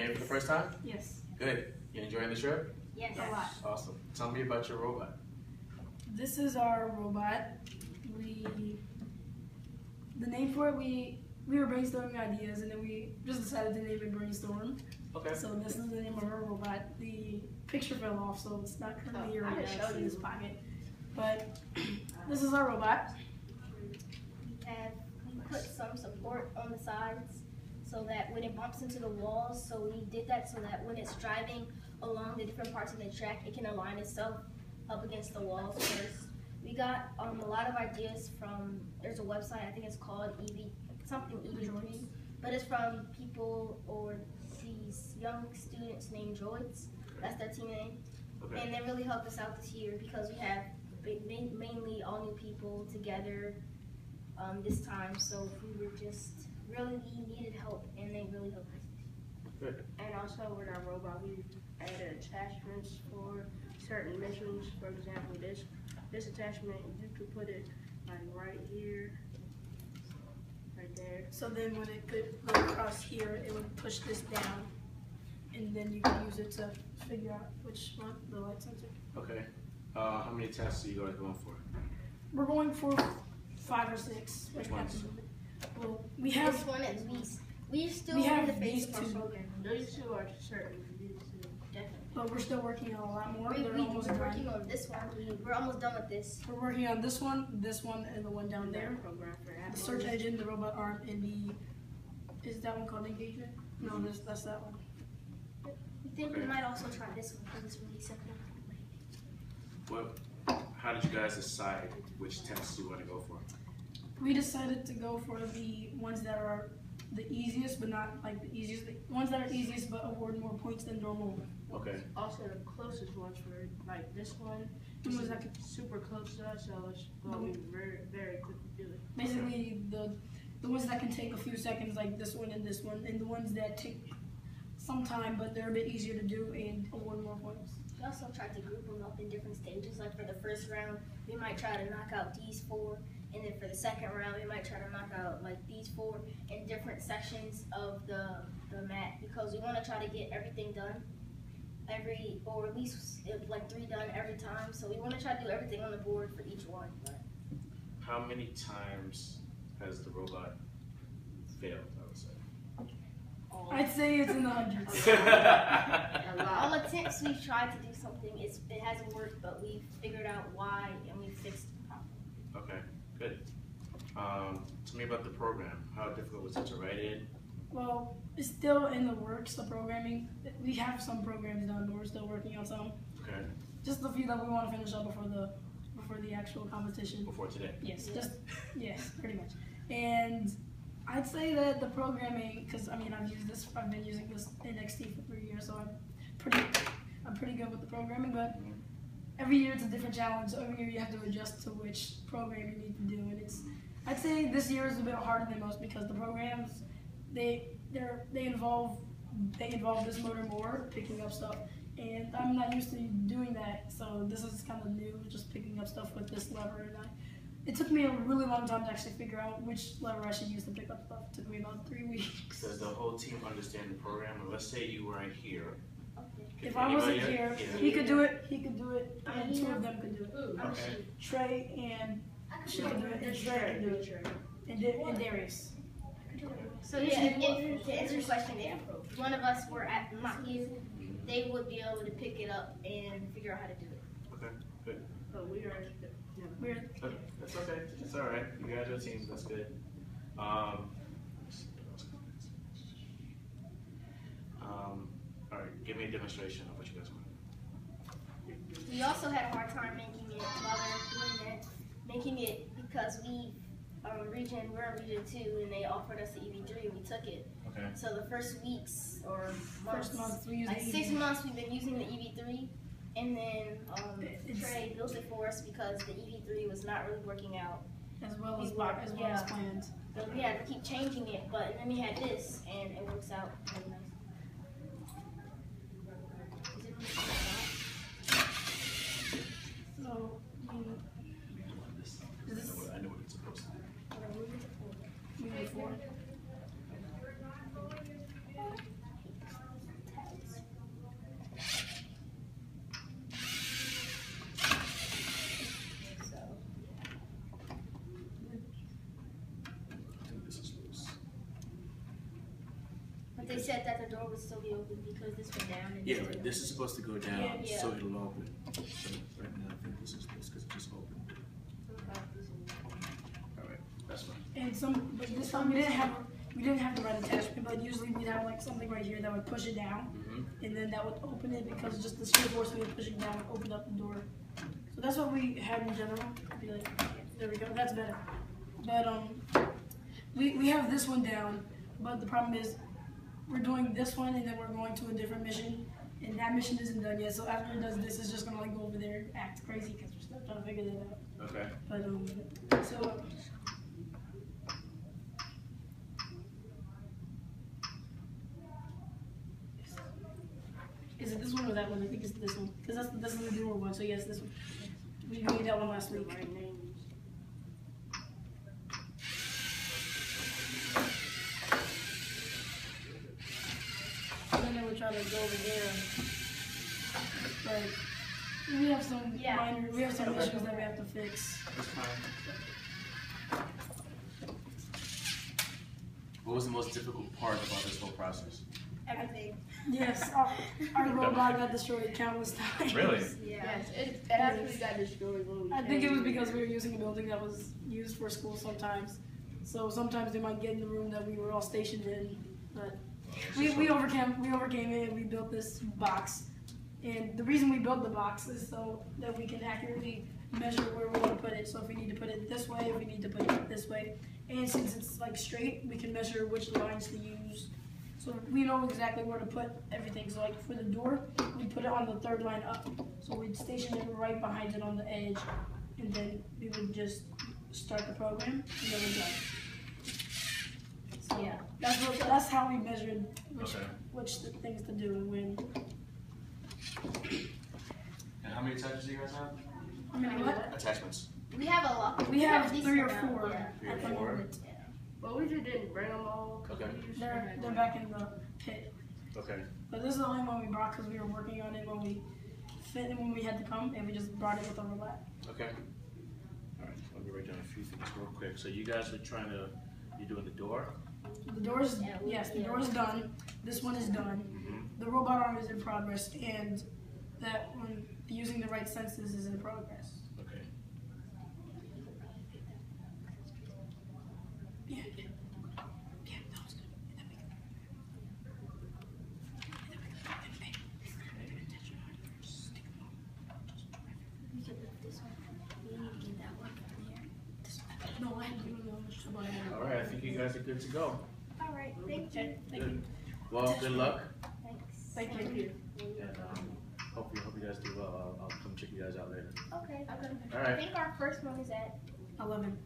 here for the first time? Yes. Good. You enjoying the trip? Yes. A lot. Awesome. Tell me about your robot. This is our robot. The name for it, we were brainstorming ideas and then we just decided to name it Brainstorm. Okay. So this is the name of our robot. The picture fell off, so it's not currently here right now in his pocket. But this is our robot. And we put some support on the sides so that when it bumps into the walls, so we did that so that when it's driving along the different parts of the track, it can align itself up against the walls first. We got a lot of ideas from, there's a website, I think it's called EV3, but it's from people or these young students named Droids. That's their team name. Okay. And they really helped us out this year because we have mainly all new people together this time, so we were just really needed help, and they really helped us. Good. And also with our robot, we added attachments for certain missions. For example, this attachment, you could put it like right here, right there. So then when it could go across here, it would push this down, and then you could use it to figure out which one, the light sensor. Okay. How many tests are you guys going for? We're going for 5 or 6. Which ones? Well, we have This one at least. We still we have in the phase these of our two. program. These two are certain. These two. Definitely. but we're still working on a lot more. We're They're almost working done. on this one. We're almost done with this. We're working on this one, and the one down there. Program for The Apple. search engine, the robot arm, and is that one called engagement? No, that's that one. We think we might also try this one because it's really simple. How did you guys decide which tests you want to go for? We decided to go for the ones that are the easiest, but not like the easiest. The ones that are easiest, but award more points than normal. Okay. Also, the closest ones for like this one. The ones that Super close to us, so it's going to be very, very quick to do it. basically the ones that can take a few seconds, like this one, and the ones that take some time, but they're a bit easier to do and award more points. We also tried to group them up in different stages. Like for the first round, we might try to knock out these 4, and then for the second round, we might try to knock out like these 4 in different sections of the mat because we want to try to get everything done or at least like 3 done every time. So we want to try to do everything on the board for each one. But How many times has the robot failed, I would say? I'd say it's in the hundreds. all attempts we've tried to do something, it hasn't worked, but we figured out why and we fixed the problem. Okay, good. Tell me about the program. How difficult was it to write it? Well, it's still in the works, the programming. We have some programs done, but we're still working on some. Okay. Just a few that we want to finish up before the actual competition. Before today? Yes, yes, pretty much. And I'd say that the programming, because I mean I've been using this NXT for 3 years, so I'm pretty good with the programming. But every year it's a different challenge. So every year you have to adjust to which program you need to do, and I'd say this year is a bit harder than most because the programs they involve this motor more, picking up stuff, and I'm not used to doing that. So this is kind of new, just picking up stuff with this lever, and it took me a really long time to actually figure out which lever I should use to pick up stuff. It took me about 3 weeks. Does the whole team understand the program? And let's say you weren't here. Okay. If I wasn't Anybody- here, yeah. he could do it, and 2 of them could do it. Okay. Trey and she could do it, and Trey could do it, and Darius. So yeah, to answer your question, if one of us were not here, they would be able to pick it up and figure out how to do it. Okay, good. But we are. Weird. Okay, that's okay. It's all right. You guys are teams. That's good. All right. Give me a demonstration of what you guys want. We also had a hard time making it while we were doing that, making it because we're in region 2 and they offered us the EV3 and we took it. Okay. So the first weeks or First month we used like the 6 EV3. months we've been using the EV3, and then Trey built it for us because the EV3 was not really working out. as well as Yeah. planned. So we had to keep changing it, but then we had this, and it works out really nice. So I know what it's supposed to do. we move forward. They said that the door would still be open because this went down. And Yeah, right. This is supposed to go down, Yeah. so it'll open. So right now, I think this is this because it just opened. All right, that's fine. And but this time we didn't have the right attachment, but usually we'd have like something right here that would push it down, and then that would open it because just the sheer force of it pushing down would open up the door. So that's what we had in general. Be like, there we go, that's better. But we have this one down, but the problem is we're doing this one and then we're going to a different mission, and that mission isn't done yet. So after it does this, it's just gonna like go over there and act crazy because we're still trying to figure that out. Okay. But so. Is it this one or that one? I think it's this one. Because this is the newer one, so yes, this one. We made that one last week. Right names. And then they would try to go over there. But we have some issues that we have to fix. That's fine. What was the most difficult part about this whole process? Everything. Yes, our robot got destroyed countless times. Really? Yeah. Yes, it actually got destroyed when we I think it was came. because we were using a building that was used for school sometimes. So sometimes they might get in the room that we were all stationed in. But we overcame it and we built this box. And the reason we built the box is so that we can accurately measure where we want to put it. So if we need to put it this way, if we need to put it this way. And since it's like straight, we can measure which lines to use. So we know exactly where to put everything. So like for the door, we put it on the third line up. So we'd station it right behind it on the edge. And then we would just start the program and then we're done. So Yeah. that's how we measured Okay. which things to do and when. And how many attachments do you guys have? I mean, what? Attachments. We have a lot. We have a 3 or decent amount, 4 yeah. Three or at the four. moment. But we just didn't bring them all. Okay. We just They're had back in the pit. Okay. But this is the only one we brought because we were working on it when we had to come, and we just brought it with a robot. Okay. All right. Let me write down a few things real quick. So you guys are you're doing the door. The door's Yeah, the door's done. This one is done. The robot arm is in progress, and that one using the right senses is in progress. Okay. Yeah, yeah. Yeah, that was good. That'd be We could put this one. We need to get that one from here. good. No, I don't know how much trouble I had. All right. I think you guys are good to go. All right. Thank you. Okay, thank you. Well, good luck. Thanks. Thank you. And hope you guys do well. I'll come check you guys out later. Okay. All right. I think our first one is at 11.